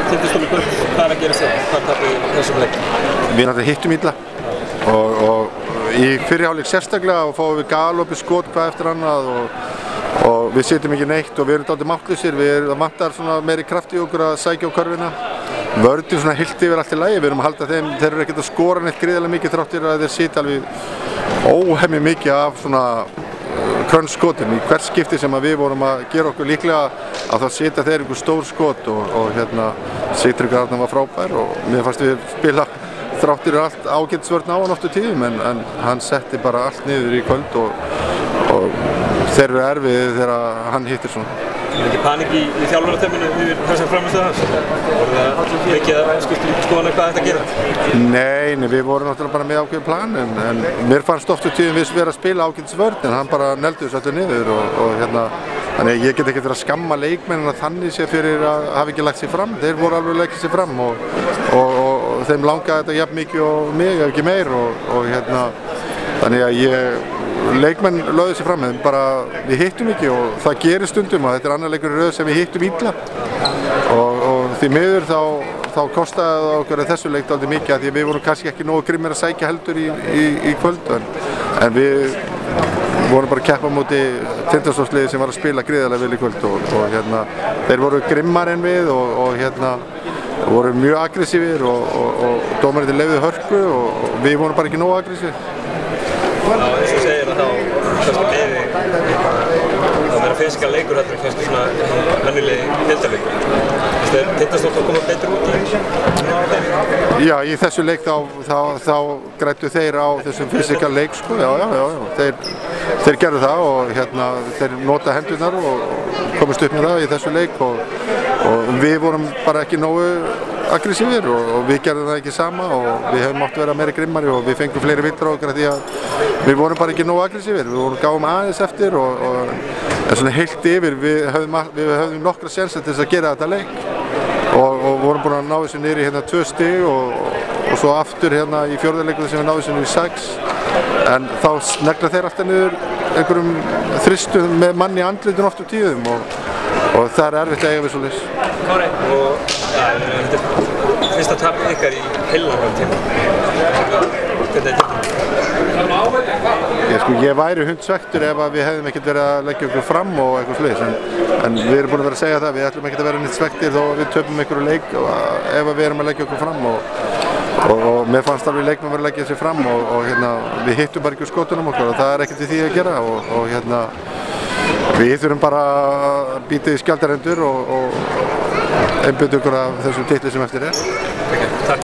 Tindastól í kvöld, hvað að gera þér? Hvað tapir þessum leik? Við náttúrulega hittum illa og í fyrri hálfleik sérstaklega fáum við galopið skot hvað eftir annað og við setjum ekki neitt og við erum dálítið máttlausir. Það vantar svona meiri kraft í okkur að sækja á körfina. Vörðin svona heilt yfir allt í lagi, við erum að halda þeim, þeir eru ekkert að skora neitt gríðarlega mikið þrátt fyrir að þeir sitja alveg óhemmi mikið af svona krönnskotum í hvert skipti sem við vorum að gera okkur líklega að þá setja þeir einhver stór skot og Sigtryggur Arnar var frábær og mér fannst við spila þrátt fyrir allt ágætisvörn á hann oft á tíðum en hann setti bara allt niður í kvöld og þeir eru erfiðir þegar hann hittir svona. Er ekki panik í þjálfarateyminu yfir þessar frammistöðu hans? Voru það mikið að skipta skoðanir hvað þetta gera? Nei, við vorum náttúrulega bara með ákveðin plan en mér fannst oft á tíðum við vera að spila ágætisvörn en hann bara neldi þessu öllu niður og þannig ég get ekkert verið að skamma leikmennina þannig sé fyrir að hafa ekki lagt sér fram. Þeir voru alveg að leggja sér fram og þeim langaði þetta jafn mikið og mig, ef ekki meir þannig að leikmenn lögðu sér fram, en bara við hittum ekki og það gerir stundum og þetta annar leikur í röð sem við hittum illa og því miður þá kostaði það okkur þessu leik dálítið mikið að því við vorum kannski ekki nógu grimmir að sækja heldur í kvöld en við vorum bara að keppa á móti Tindastólsliði sem var að spila gríðarlega vel í kvöld og þeir voru grimmar en við og voru mjög aggressífir og dómarinn leyfðu hörku og við vorum bara ekki nógu aggressífir. Eins og segir að þá kannski meiri að fysikal leikur heldur kannski svona venjulegi deildarleikur. Finnst þér Tindastól að koma betur út í? Já, í þessu leik þá græddu þeir á þessum fysikal leik sko, já. Þeir gerðu það og þeir nota hendurnar og komist upp með það í þessu leik og við vorum bara ekki nógu aggressífir og við gerðum það ekki sama og við hefum átt að vera meiri grimmari og við fengum fleiri villar á okkur því að við vorum bara ekki nógu aggressífir, við gáum aðeins eftir en svona heilt yfir við höfðum nokkra sénsa til þess að gera þetta leik og vorum búin að ná þessu niður í 2 stig og svo aftur í 4. leikunum sem við náðum þessu niður í 6 en þá negla þeir alltaf niður einhverjum þristum með manni í andlitun oft á tíðum og það er erfitt að eiga við svoleiðis. Kári, og þetta er fyrsta tap ykkar í heilangan tíma. Hvernig er þetta? Ég væri hundsvektur ef við hefðum ekkert verið að leggja okkur fram og eitthvað svoleiðis en við erum búin að vera að segja það, við ætlum ekkert að vera neitt svektir þó að við töpum einhverju leik ef við erum að leggja okkur fram og mér fannst alveg leikmenn vera að leggja sér fram og við hittum bara ekki úr skotunum okkur og það er ekkert í því að gera og við þurfum bara að bíta í skjaldarendur og einbeita okkur af þessum titli sem eftir er.